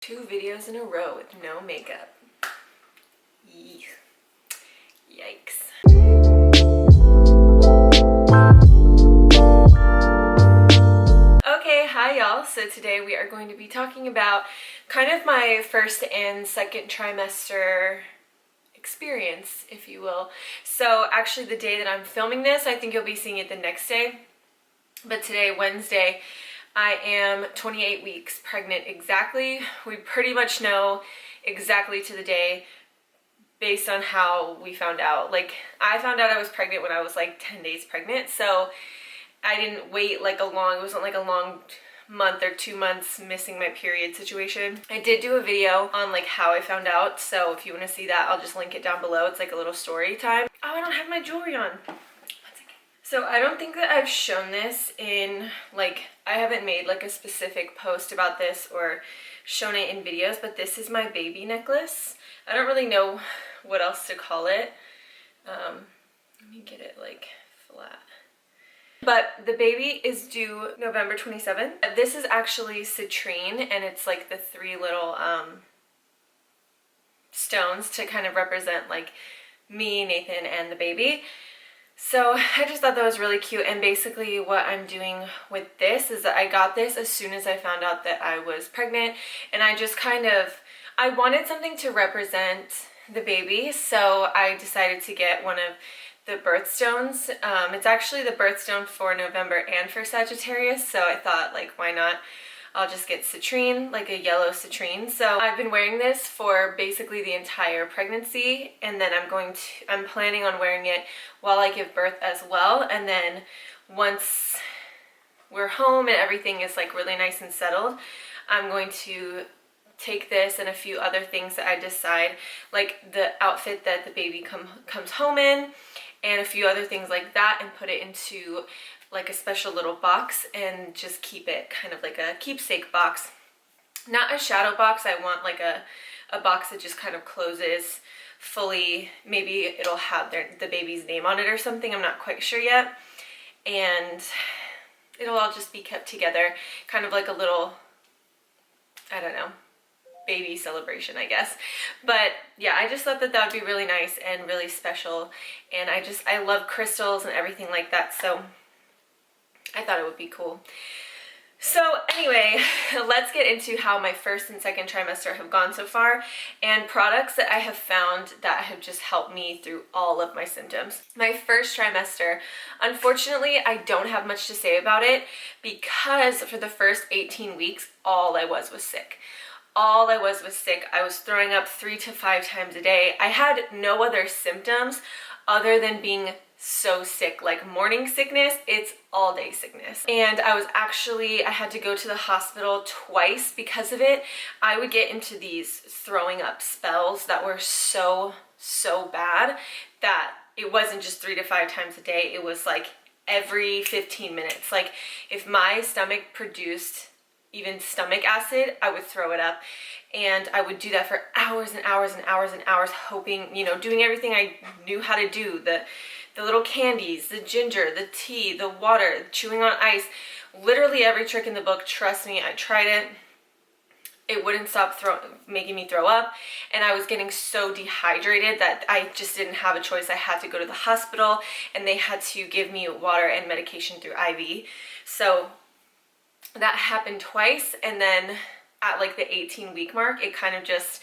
2 videos in a row with no makeup. Yikes. Okay, hi y'all. So today we are going to be talking about kind of my first and second trimester experience, if you will. So actually the day that I'm filming this, I think you'll be seeing it the next day. But today, Wednesday, I am 28 weeks pregnant exactly. We pretty much know exactly to the day based on how we found out. Like, I found out I was pregnant when I was like 10 days pregnant, so I didn't wait like it wasn't like a long month or 2 months missing my period situation. I did do a video on like how I found out, so if you want to see that, I'll just link it down below. It's like a little story time. Oh, I don't have my jewelry on. So I don't think that I've shown this in, like, I haven't made like a specific post about this or shown it in videos, but this is my baby necklace. I don't really know what else to call it. Let me get it like flat. But the baby is due November 27th. This is actually citrine, and it's like the 3 little stones to kind of represent like me, Nathan, and the baby. So I just thought that was really cute, and basically what I'm doing with this is that I got this as soon as I found out that I was pregnant, and I just I wanted something to represent the baby, so I decided to get one of the birthstones. It's actually the birthstone for November and for Sagittarius, so I thought, like, why not? I'll just get citrine, like a yellow citrine. So I've been wearing this for basically the entire pregnancy, and then I'm planning on wearing it while I give birth as well. And then once we're home and everything is like really nice and settled, I'm going to take this and a few other things that I decide, like the outfit that the baby comes home in and a few other things like that, and put it into like a special little box and just keep it kind of like a keepsake box. Not a shadow box. I want like a box that just kind of closes fully. Maybe it'll have the baby's name on it or something. I'm not quite sure yet. And it'll all just be kept together, kind of like a little, I don't know, baby celebration, I guess. But yeah, I just thought that that would be really nice and really special. And I love crystals and everything like that, so I thought it would be cool. So anyway, let's get into how my first and second trimester have gone so far, and products that I have found that have just helped me through all of my symptoms. My first trimester, unfortunately, I don't have much to say about it because for the first 18 weeks, all I was sick. All I was sick. I was throwing up 3 to 5 times a day. I had no other symptoms other than being so sick, like morning sickness. It's all day sickness. And I had to go to the hospital twice because of it. I would get into these throwing up spells that were so bad that it wasn't just 3 to 5 times a day. It was like every 15 minutes. Like if my stomach produced even stomach acid, I would throw it up. And I would do that for hours and hours and hours and hours, hoping, doing everything I knew how to do. The little candies, the ginger, the tea, the water, chewing on ice, literally every trick in the book. Trust me, I tried it. It wouldn't stop making me throw up, and I was getting so dehydrated that I just didn't have a choice. I had to go to the hospital, and they had to give me water and medication through IV. So that happened twice, and then at like the 18-week mark, it kind of just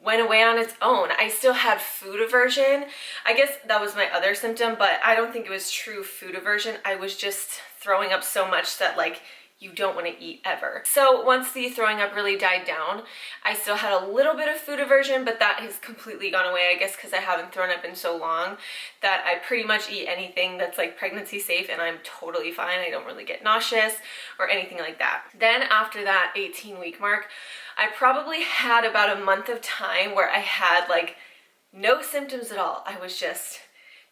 went away on its own. I still had food aversion. I guess that was my other symptom, but I don't think it was true food aversion. I was just throwing up so much that like you don't want to eat ever. So once the throwing up really died down, I still had a little bit of food aversion, but that has completely gone away, I guess because I haven't thrown up in so long that I pretty much eat anything that's like pregnancy safe and I'm totally fine. I don't really get nauseous or anything like that. Then after that 18-week mark, I probably had about a month of time where I had like no symptoms at all. I was just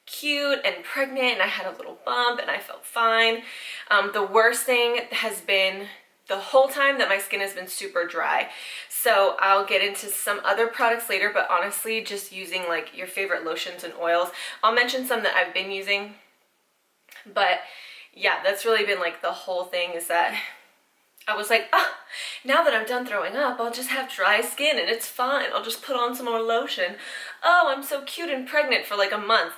cute and pregnant, and I had a little bump and I felt fine. The worst thing has been the whole time that my skin has been super dry. So I'll get into some other products later, but honestly, just using like your favorite lotions and oils. I'll mention some that I've been using, but yeah, that's really been like the whole thing, is that I was like, ah, now that I'm done throwing up, I'll just have dry skin and it's fine. I'll just put on some more lotion. Oh, I'm so cute and pregnant for like a month.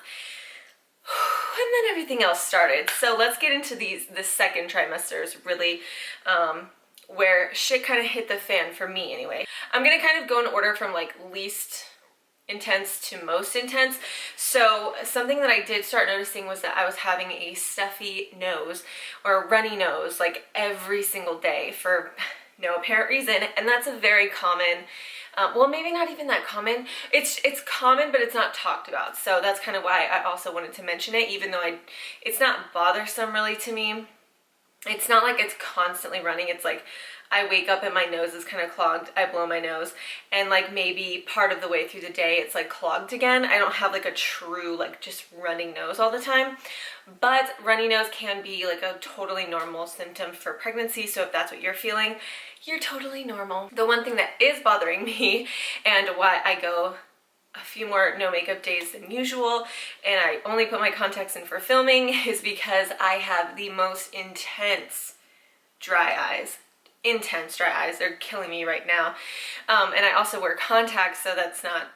And then everything else started. So let's get into the second trimester is really where shit kind of hit the fan for me anyway. I'm gonna kind of go in order from like least intense to most intense. So something that I did start noticing was that I was having a stuffy nose or a runny nose like every single day for no apparent reason, and that's a very common, well, maybe not even that common. It's common, but it's not talked about. So that's kind of why I also wanted to mention it, even though it's not bothersome really to me. It's not like it's constantly running. It's like I wake up and my nose is kind of clogged. I blow my nose, and like maybe part of the way through the day it's like clogged again. I don't have like a true like just running nose all the time, but runny nose can be like a totally normal symptom for pregnancy. So if that's what you're feeling, you're totally normal. The one thing that is bothering me and why I go a few more no makeup days than usual and I only put my contacts in for filming is because I have the most intense dry eyes. Intense dry eyes. They're killing me right now. And I also wear contacts, so that's not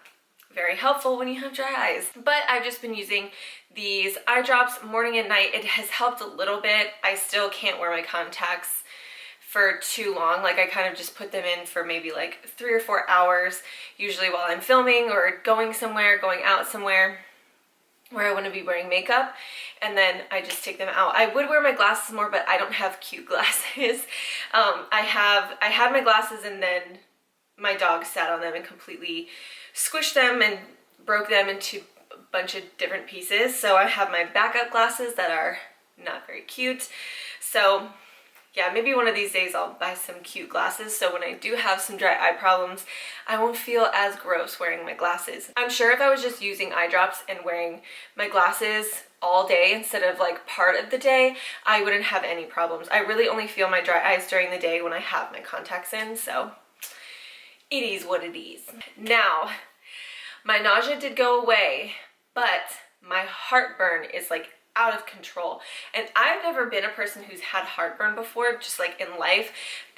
very helpful when you have dry eyes. But I've just been using these eye drops morning and night. It has helped a little bit. I still can't wear my contacts for too long. Like I kind of just put them in for maybe like 3 or 4 hours, usually while I'm filming or going somewhere, going out somewhere where I want to be wearing makeup, and then I just take them out. I would wear my glasses more, but I don't have cute glasses. I had my glasses and then my dog sat on them and completely squished them and broke them into a bunch of different pieces. So I have my backup glasses that are not very cute. So yeah, maybe one of these days I'll buy some cute glasses so when I do have some dry eye problems, I won't feel as gross wearing my glasses. I'm sure if I was just using eye drops and wearing my glasses all day instead of like part of the day, I wouldn't have any problems. I really only feel my dry eyes during the day when I have my contacts in, so it is what it is. Now, my nausea did go away, but my heartburn is like out of control. And I've never been a person who's had heartburn before, just like in life.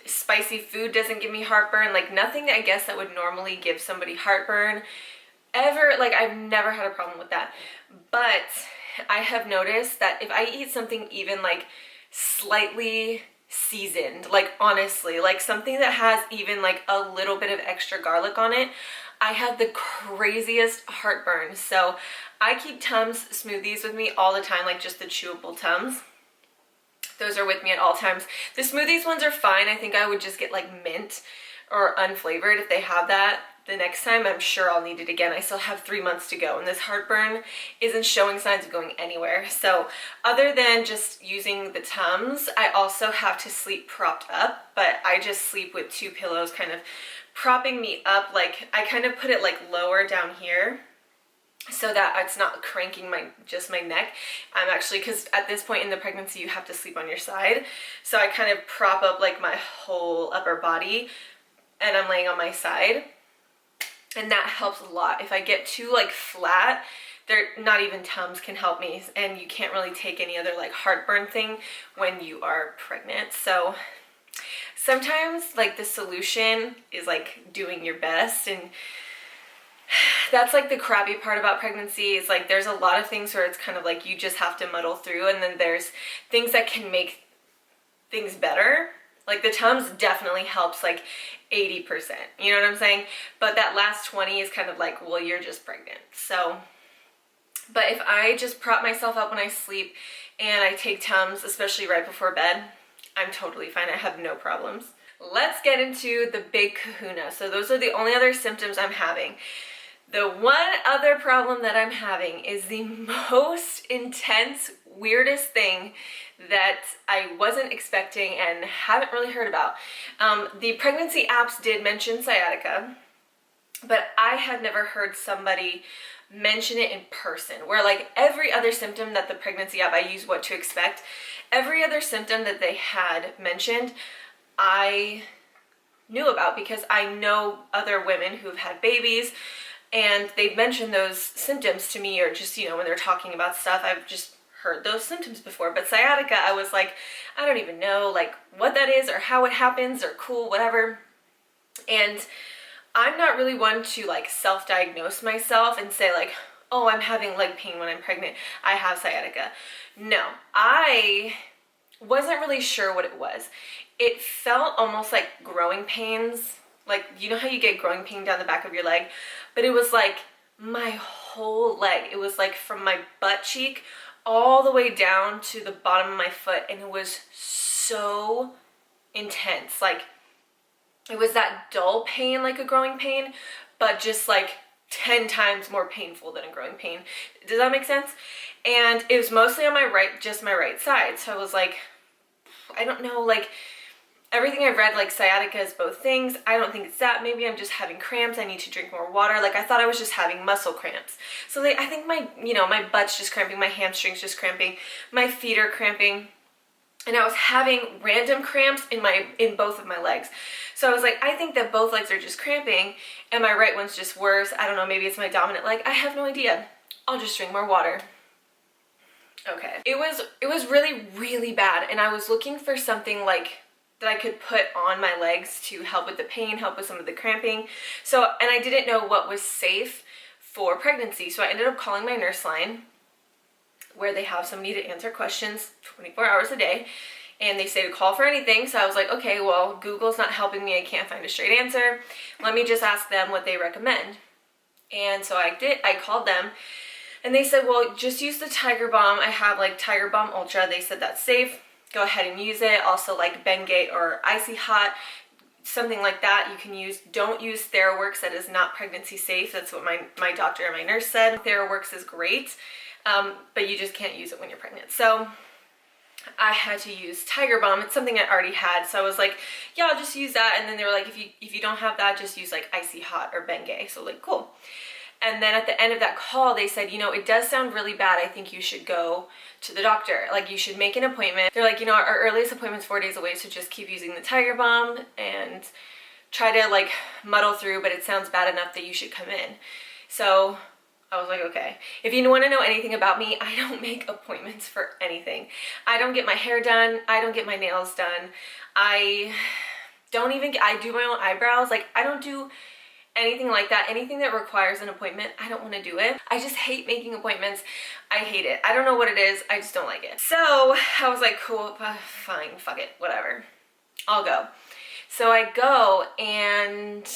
Spicy food doesn't give me heartburn, like nothing I guess that would normally give somebody heartburn ever. Like I've never had a problem with that. But I have noticed that if I eat something even like slightly seasoned, like honestly, like something that has even like a little bit of extra garlic on it, I have the craziest heartburn. So I keep Tums smoothies with me all the time, like just the chewable Tums. Those are with me at all times. The smoothies ones are fine. I think I would just get like mint or unflavored if they have that. The next time I'm sure I'll need it again. I still have 3 months to go and this heartburn isn't showing signs of going anywhere. So other than just using the Tums, I also have to sleep propped up, but I just sleep with 2 pillows kind of propping me up. Like I kind of put it like lower down here so that it's not cranking just my neck. I'm actually, because at this point in the pregnancy you have to sleep on your side, so I kind of prop up like my whole upper body and I'm laying on my side, and that helps a lot. If I get too like flat, not even Tums can help me, and you can't really take any other like heartburn thing when you are pregnant. So sometimes like the solution is like doing your best, and that's like the crappy part about pregnancy is like there's a lot of things where it's kind of like you just have to muddle through, and then there's things that can make things better. Like the Tums definitely helps like 80%, you know what I'm saying? But that last 20 is kind of like, well, you're just pregnant. So, but if I just prop myself up when I sleep and I take Tums, especially right before bed, I'm totally fine. I have no problems. Let's get into the big kahuna. So those are the only other symptoms I'm having. The one other problem that I'm having is the most intense, weirdest thing that I wasn't expecting and haven't really heard about. The pregnancy apps did mention sciatica, but I had never heard somebody mention it in person, where like every other symptom that the pregnancy app, I use What to Expect, every other symptom that they had mentioned, I knew about because I know other women who've had babies and they've mentioned those symptoms to me, or just, you know, when they're talking about stuff, I've just heard those symptoms before, but sciatica, I was like, I don't even know like what that is or how it happens or cool, whatever. And I'm not really one to like self-diagnose myself and say like, oh, I'm having leg pain when I'm pregnant, I have sciatica. No, I wasn't really sure what it was. It felt almost like growing pains. Like, you know how you get growing pain down the back of your leg? But it was like my whole leg. It was like from my butt cheek all the way down to the bottom of my foot. And it was so intense. Like, it was that dull pain, like a growing pain, but just like 10 times more painful than a growing pain. Does that make sense? And it was mostly on my right, just my right side. So I was like, I don't know, like everything I've read, like sciatica is both things. I don't think it's that. Maybe I'm just having cramps. I need to drink more water. Like I thought I was just having muscle cramps. So I think my, my butt's just cramping, my hamstrings just cramping, my feet are cramping. And I was having random cramps in both of my legs. So I was like, I think that both legs are just cramping and my right one's just worse. I don't know, maybe it's my dominant leg. I have no idea. I'll just drink more water. Okay. It was really, really bad. And I was looking for something like that I could put on my legs to help with the pain, help with some of the cramping. And I didn't know what was safe for pregnancy. So I ended up calling my nurse line, where they have somebody to answer questions 24 hours a day, and they say to call for anything. So I was like, okay, well, Google's not helping me. I can't find a straight answer. Let me just ask them what they recommend. And so I did. I called them, and they said, well, just use the Tiger Balm. I have like Tiger Balm Ultra. They said that's safe. Go ahead and use it. Also like Bengay or Icy Hot, something like that you can use. Don't use TheraWorks. That is not pregnancy safe. That's what my doctor and my nurse said. TheraWorks is great. But you just can't use it when you're pregnant. So I had to use Tiger Balm. It's something I already had. So I was like, yeah, I'll just use that. And then they were like, if you don't have that, just use like Icy Hot or Bengay. So like, cool. And then at the end of that call, they said, it does sound really bad. I think you should go to the doctor. Like you should make an appointment. They're like, our earliest appointment's 4 days away. So just keep using the Tiger Balm and try to like muddle through, but it sounds bad enough that you should come in. So I was like, okay. If you want to know anything about me, I don't make appointments for anything. I don't get my hair done. I don't get my nails done. I do my own eyebrows. Like I don't do anything like that. Anything that requires an appointment, I don't want to do it. I just hate making appointments. I hate it. I don't know what it is. I just don't like it. So I was like, cool, fine, fuck it, whatever. I'll go. So I go, and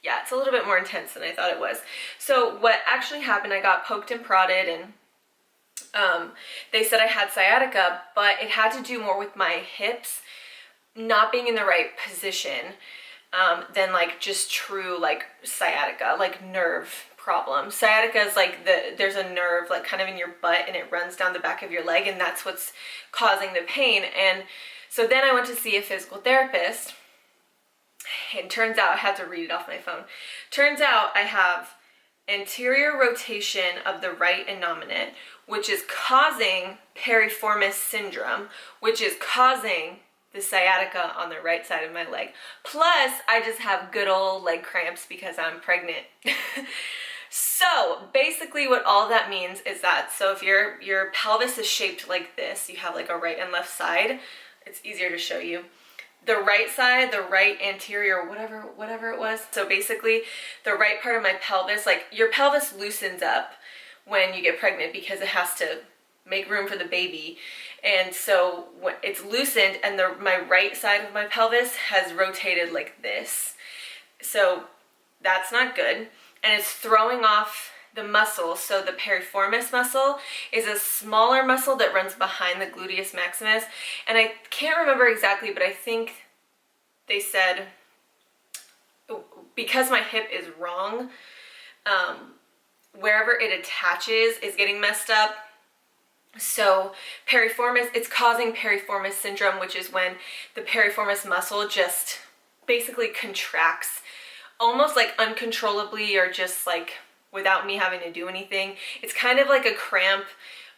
yeah, it's a little bit more intense than I thought it was. So what actually happened, I got poked and prodded, and they said I had sciatica, but it had to do more with my hips not being in the right position than like just true like sciatica, like nerve problem. Sciatica is like there's a nerve like kind of in your butt, and it runs down the back of your leg, and that's what's causing the pain. And so then I went to see a physical therapist. And turns out, I had to read it off my phone. Turns out I have anterior rotation of the right innominate, which is causing piriformis syndrome, which is causing the sciatica on the right side of my leg. Plus, I just have good old leg cramps because I'm pregnant. So basically what all that means is that, so if your pelvis is shaped like this, you have like a right and left side, it's easier to show you. The right side, the right anterior, whatever it was. So basically the right part of my pelvis, like your pelvis loosens up when you get pregnant because it has to make room for the baby. And so when it's loosened, and my right side of my pelvis has rotated like this. So that's not good. And it's throwing off the muscle. So the piriformis muscle is a smaller muscle that runs behind the gluteus maximus. And I can't remember exactly, but I think they said because my hip is wrong, wherever it attaches is getting messed up. So piriformis, it's causing piriformis syndrome, which is when the piriformis muscle just basically contracts almost like uncontrollably, or just like without me having to do anything. It's kind of like a cramp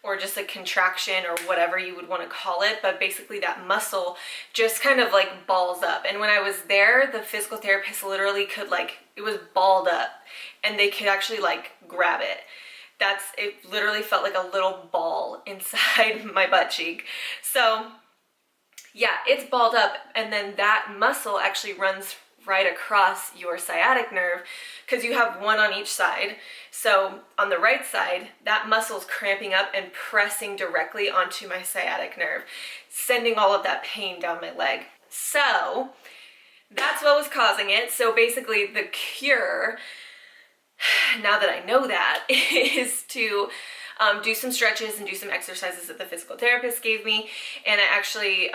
or just a contraction or whatever you would want to call it, but basically that muscle just kind of like balls up. And when I was there, the physical therapist literally could like, it was balled up, and they could actually like grab it. it literally felt like a little ball inside my butt cheek. So yeah, it's balled up, and then that muscle actually runs right across your sciatic nerve because you have one on each side. So on the right side, that muscle's cramping up and pressing directly onto my sciatic nerve, sending all of that pain down my leg. So that's what was causing it. So basically the cure, now that I know that, is to do some stretches and do some exercises that the physical therapist gave me. And I actually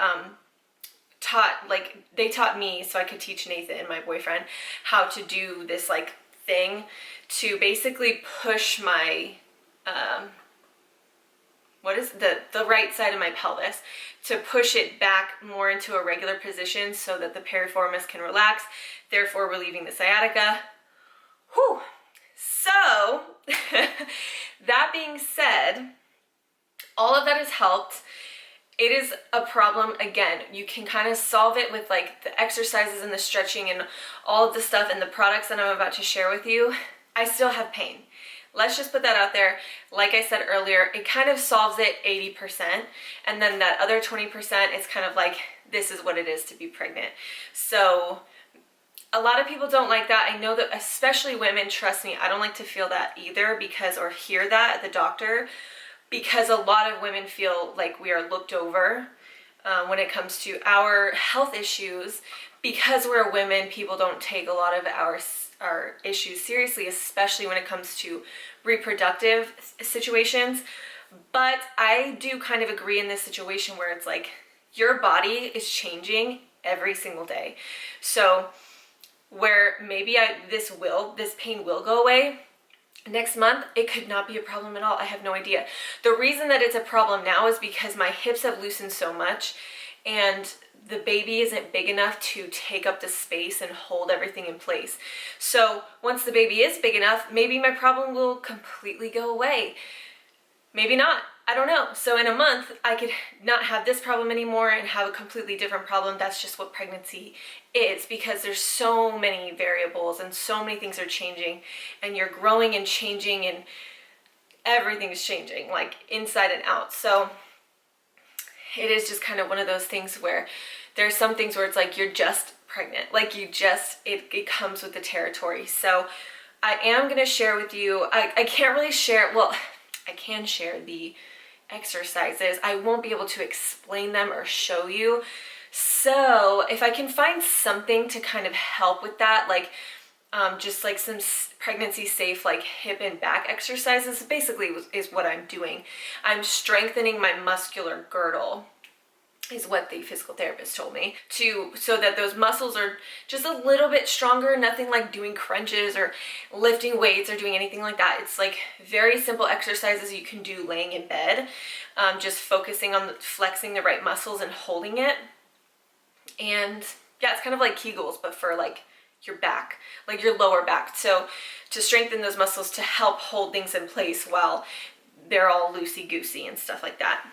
they taught me so I could teach Nathan, my boyfriend, how to do this like thing to basically push my the right side of my pelvis, to push it back more into a regular position so that the piriformis can relax, therefore relieving the sciatica. Whew. So that being said, all of that has helped. It is a problem, again, you can kind of solve it with like the exercises and the stretching and all of the stuff and the products that I'm about to share with you. I still have pain. Let's just put that out there. Like I said earlier, it kind of solves it 80%. And then that other 20% is kind of like, this is what it is to be pregnant. So a lot of people don't like that. I know that especially women, trust me, I don't like to feel that either or hear that at the doctor, because a lot of women feel like we are looked over when it comes to our health issues. Because we're women, people don't take a lot of our issues seriously, especially when it comes to reproductive situations. But I do kind of agree in this situation where it's like your body is changing every single day. So where maybe this pain will go away next month, it could not be a problem at all. I have no idea. The reason that it's a problem now is because my hips have loosened so much and the baby isn't big enough to take up the space and hold everything in place. So once the baby is big enough, maybe my problem will completely go away. Maybe not. I don't know. So in a month, I could not have this problem anymore and have a completely different problem. That's just what pregnancy is, because there's so many variables and so many things are changing, and you're growing and changing and everything's changing, like inside and out. So it is just kind of one of those things where there's some things where it's like you're just pregnant. Like it comes with the territory. So I am going to share with you, I can't really share, well, I can share the exercises. I won't be able to explain them or show you. So if I can find something to kind of help with that, like just like some pregnancy safe like hip and back exercises, basically is what I'm doing. I'm strengthening my muscular girdle, is what the physical therapist told me, so that those muscles are just a little bit stronger. Nothing like doing crunches or lifting weights or doing anything like that. It's like very simple exercises you can do laying in bed, just focusing on flexing the right muscles and holding it. And yeah, it's kind of like Kegels, but for like your back, like your lower back. So to strengthen those muscles to help hold things in place while they're all loosey-goosey and stuff like that.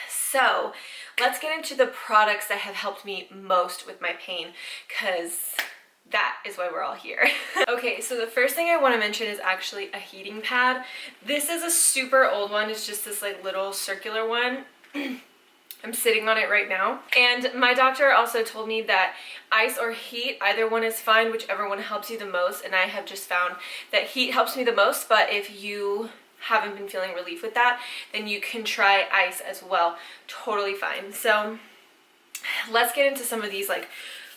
So let's get into the products that have helped me most with my pain, because that is why we're all here. Okay, so the first thing I want to mention is actually a heating pad. This is a super old one. It's just this like little circular one. I'm sitting on it right now. And my doctor also told me that ice or heat, either one is fine, whichever one helps you the most. And I have just found that heat helps me the most, but if you haven't been feeling relief with that, then you can try ice as well. Totally fine. So let's get into some of these like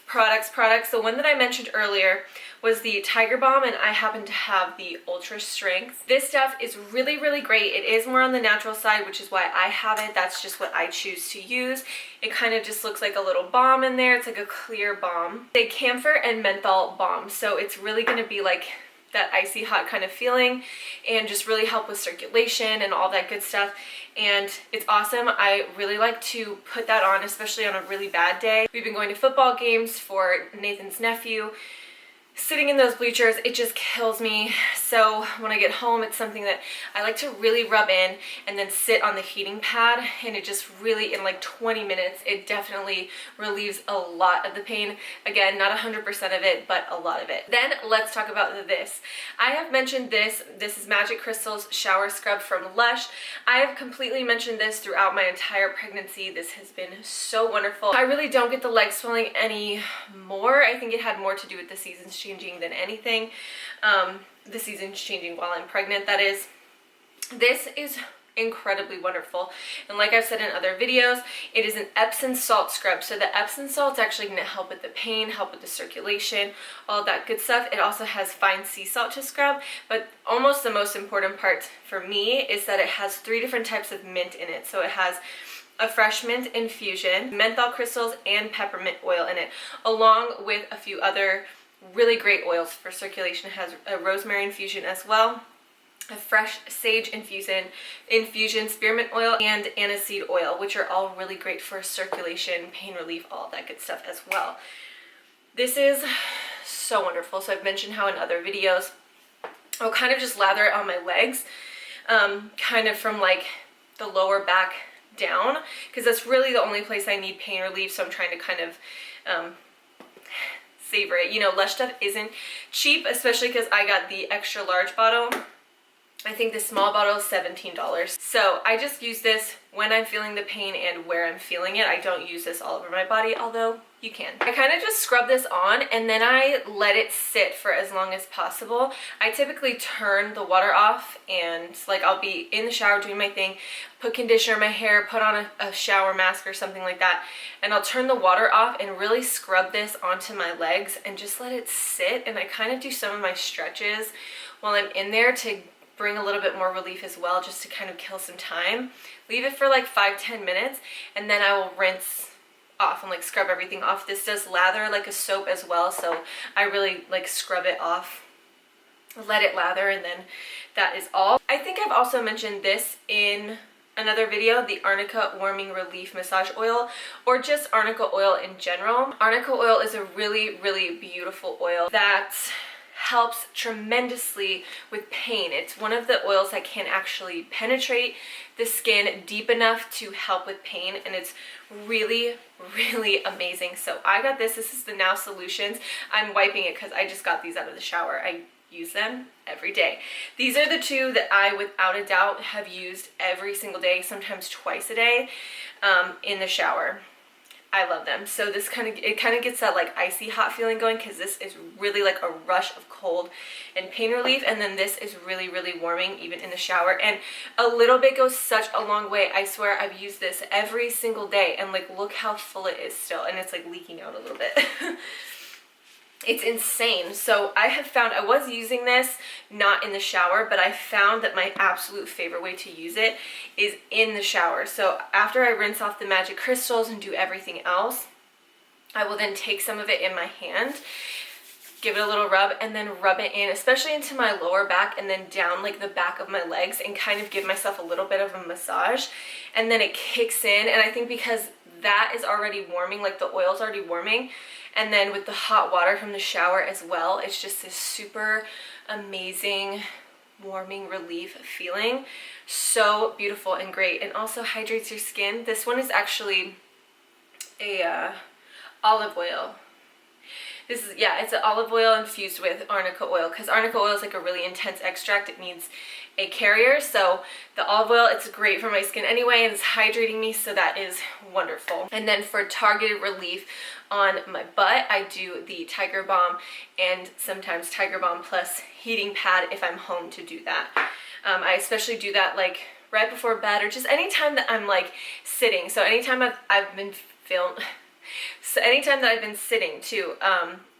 products. The one that I mentioned earlier was the Tiger Balm, and I happen to have the Ultra Strength. This stuff is really, really great. It is more on the natural side, which is why I have it. That's just what I choose to use. It kind of just looks like a little balm in there. It's like a clear balm. It's a camphor and menthol balm, so it's really going to be like that icy hot kind of feeling and just really help with circulation and all that good stuff. And it's awesome. I really like to put that on, especially on a really bad day. We've been going to football games for Nathan's nephew, sitting in those bleachers, it just kills me. So when I get home, it's something that I like to really rub in and then sit on the heating pad, and it just really, in like 20 minutes, it definitely relieves a lot of the pain. Again, not 100% of it, but a lot of it. Then let's talk about this. I have mentioned this. This is Magic Crystal's Shower Scrub from Lush. I have completely mentioned this throughout my entire pregnancy. This has been so wonderful. I really don't get the leg swelling anymore. I think it had more to do with the seasons changing than anything. The season's changing while I'm pregnant, that is. This is incredibly wonderful, and like I've said in other videos, it is an Epsom salt scrub. So the Epsom salt's actually going to help with the pain, help with the circulation, all that good stuff. It also has fine sea salt to scrub, but almost the most important part for me is that it has 3 different types of mint in it. So it has a fresh mint infusion, menthol crystals, and peppermint oil in it, along with a few other really great oils for circulation. It has a rosemary infusion as well, a fresh sage infusion, spearmint oil, and aniseed oil, which are all really great for circulation, pain relief, all that good stuff as well. This is so wonderful. So I've mentioned how in other videos I'll kind of just lather it on my legs, kind of from like the lower back down, because that's really the only place I need pain relief. So I'm trying to kind of savor it. You know, Lush stuff isn't cheap, especially because I got the extra large bottle. I think the small bottle is $17. So I just use this when I'm feeling the pain and where I'm feeling it. I don't use this all over my body, although you can. I kind of just scrub this on and then I let it sit for as long as possible. I typically turn the water off, and like I'll be in the shower doing my thing, put conditioner in my hair, put on a shower mask or something like that, and I'll turn the water off and really scrub this onto my legs and just let it sit. And I kind of do some of my stretches while I'm in there to bring a little bit more relief as well, just to kind of kill some time. Leave it for like 5-10 minutes, and then I will rinse off and like scrub everything off. This does lather like a soap as well, so I really like scrub it off, let it lather, and then that is all. I think I've also mentioned this in another video, the Arnica Warming Relief Massage Oil, or just Arnica oil in general. Arnica oil is a really, really beautiful oil that helps tremendously with pain. It's one of the oils that can actually penetrate the skin deep enough to help with pain, and it's really, really amazing. So I got this. This is the Now Solutions. I'm wiping it because I just got these out of the shower. I use them every day. These are the 2 that I, without a doubt, have used every single day, sometimes twice a day, in the shower. I love them. So this kind of gets that like icy hot feeling going, because this is really like a rush of cold and pain relief, and then this is really, really warming even in the shower. And a little bit goes such a long way. I swear I've used this every single day, and like look how full it is still, and it's like leaking out a little bit. It's insane. So I have found, I was using this not in the shower, but I found that my absolute favorite way to use it is in the shower. So after I rinse off the magic crystals and do everything else, I will then take some of it in my hand, give it a little rub, and then rub it in, especially into my lower back and then down like the back of my legs, and kind of give myself a little bit of a massage. And then it kicks in, and I think because that is already warming, like the oil's already warming, and then with the hot water from the shower as well, it's just this super amazing warming relief feeling. So beautiful and great, and also hydrates your skin. This one is actually a olive oil. This is, yeah, it's an olive oil infused with Arnica oil, because Arnica oil is like a really intense extract. It needs a carrier, so the olive oil, it's great for my skin anyway, and it's hydrating me, so that is wonderful. And then for targeted relief on my butt, I do the Tiger Balm, and sometimes Tiger Balm plus heating pad if I'm home to do that. I especially do that like right before bed, or just anytime that I'm like sitting. So anytime I've been so anytime that I've been sitting too,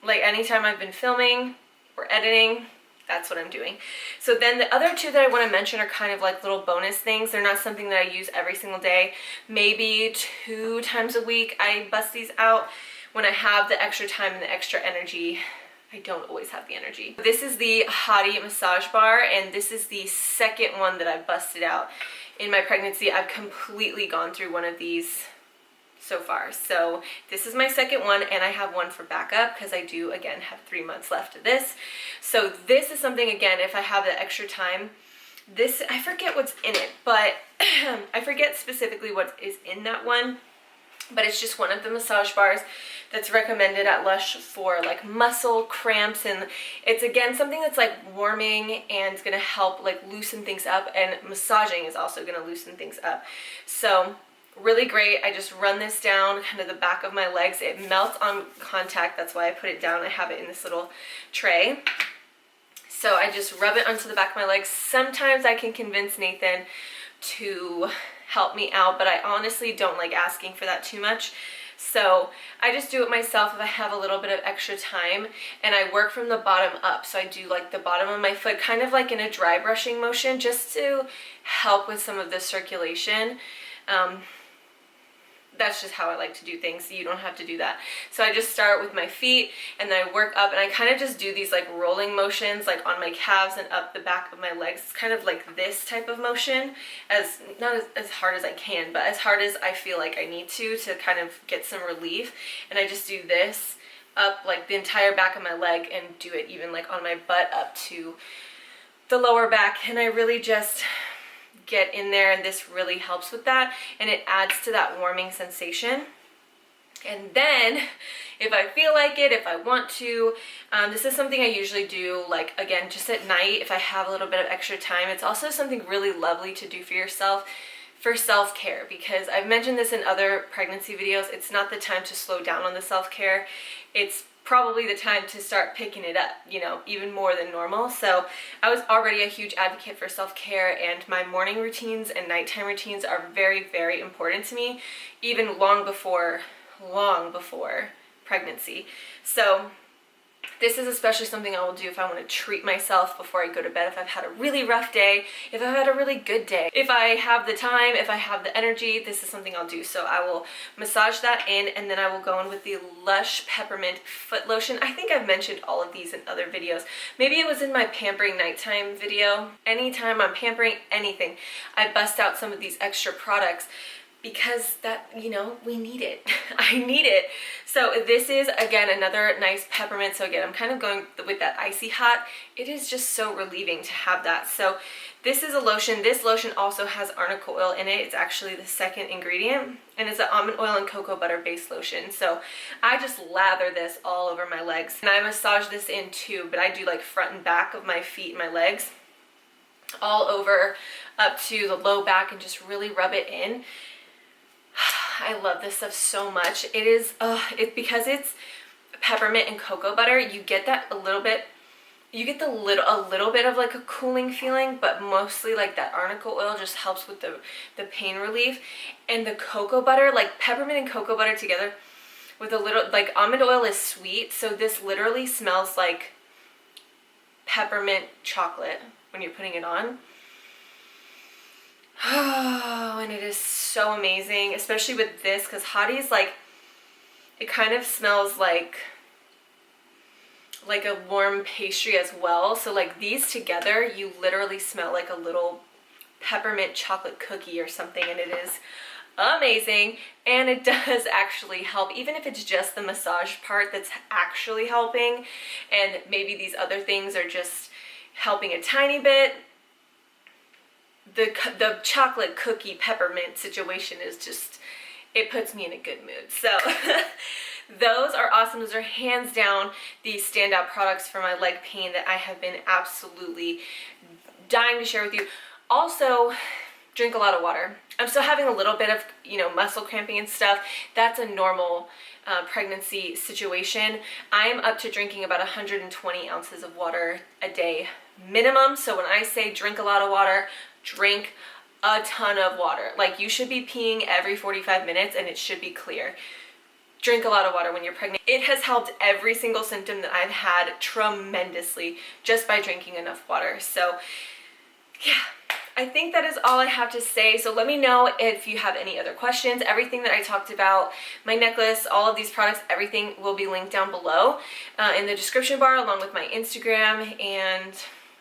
like anytime I've been filming or editing, that's what I'm doing. So then the other 2 that I want to mention are kind of like little bonus things. They're not something that I use every single day. Maybe 2 times a week I bust these out when I have the extra time and the extra energy. I don't always have the energy. This is the Hottie massage bar, and this is the second one that I busted out in my pregnancy. I've completely gone through one of these so far. So this is my second one, and I have one for backup because I do, again, have 3 months left of this. So this is something, again, if I have the extra time, this, I forget what's in it, but I forget specifically what is in that one, but it's just one of the massage bars that's recommended at Lush for like muscle cramps, and it's, again, something that's like warming and it's gonna help like loosen things up, and massaging is also gonna loosen things up. So really great. I just run this down kind of the back of my legs. It melts on contact, that's why I put it down. I have it in this little tray. So I just rub it onto the back of my legs. Sometimes I can convince Nathan to help me out, but I honestly don't like asking for that too much. So I just do it myself if I have a little bit of extra time, and I work from the bottom up. So I do like the bottom of my foot kind of like in a dry brushing motion, just to help with some of the circulation. That's just how I like to do things, so you don't have to do that. So I just start with my feet, and then I work up, and I kind of just do these like rolling motions like on my calves and up the back of my legs. It's kind of like this type of motion, as not as hard as I can, but as hard as I feel like I need to kind of get some relief. And I just do this up like the entire back of my leg, and do it even like on my butt up to the lower back, and I really just get in there, and this really helps with that, and it adds to that warming sensation. And then if I feel like it, if I want to, this is something I usually do, like, again, just at night if I have a little bit of extra time. It's also something really lovely to do for yourself for self-care, because I've mentioned this in other pregnancy videos. It's not the time to slow down on the self-care. It's probably the time to start picking it up, you know, even more than normal. So I was already a huge advocate for self-care, and my morning routines and nighttime routines are very, very important to me, even long before pregnancy. So this is especially something I will do if I want to treat myself before I go to bed, if I've had a really rough day, if I've had a really good day, if I have the time, if I have the energy. This is something I'll do. So I will massage that in, and then I will go in with the Lush Peppermint foot lotion. I think I've mentioned all of these in other videos. Maybe it was in my pampering nighttime video. Anytime I'm pampering anything, I bust out some of these extra products, because that, you know, we need it. I need it. So this is, again, another nice peppermint. So again, I'm kind of going with that icy hot. It is just so relieving to have that. So this is a lotion. This lotion also has arnica oil in it. It's actually the second ingredient, and it's an almond oil and cocoa butter based lotion. So I just lather this all over my legs, and I massage this in too, but I do like front and back of my feet and my legs, all over up to the low back, and just really rub it in. I love this stuff so much. It is, because it's peppermint and cocoa butter, you get that a little bit, you get a little bit of like a cooling feeling, but mostly like that arnica oil just helps with the pain relief. And the cocoa butter, like peppermint and cocoa butter together with a little, like almond oil is sweet, so this literally smells like peppermint chocolate when you're putting it on. Oh, and it is so amazing, especially with this, because Hottie's like, it kind of smells like a warm pastry as well. So like these together, you literally smell like a little peppermint chocolate cookie or something, and it is amazing. And it does actually help, even if it's just the massage part that's actually helping, and maybe these other things are just helping a tiny bit. The chocolate cookie peppermint situation is just, it puts me in a good mood. So those are awesome. Those are hands down the standout products for my leg pain that I have been absolutely dying to share with you. Also, drink a lot of water. I'm still having a little bit of, you know, muscle cramping and stuff. That's a normal pregnancy situation. I'm up to drinking about 120 ounces of water a day minimum. So when I say drink a lot of water, drink a ton of water. Like, you should be peeing every 45 minutes and it should be clear. Drink a lot of water when you're pregnant. It has helped every single symptom that I've had tremendously just by drinking enough water. So yeah, I think that is all I have to say. So let me know if you have any other questions. Everything that I talked about, my necklace, all of these products, everything will be linked down below in the description bar, along with my Instagram and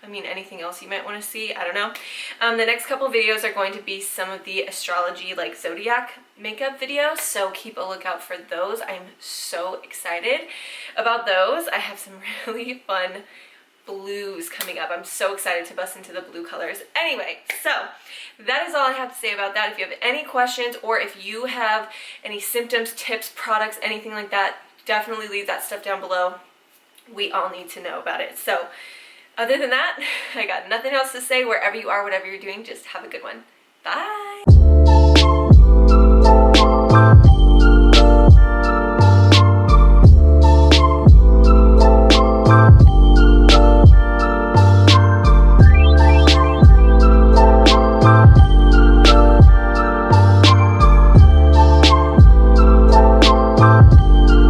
anything else you might want to see. I don't know. The next couple of videos are going to be some of the astrology, like zodiac makeup video, so keep a lookout for those. I'm so excited about those. I have some really fun blues coming up. I'm so excited to bust into the blue colors. Anyway, so that is all I have to say about that. If you have any questions or if you have any symptoms, tips, products, anything like that, definitely leave that stuff down below. We all need to know about it. So other than that, I got nothing else to say. Wherever you are, whatever you're doing, just have a good one. Bye.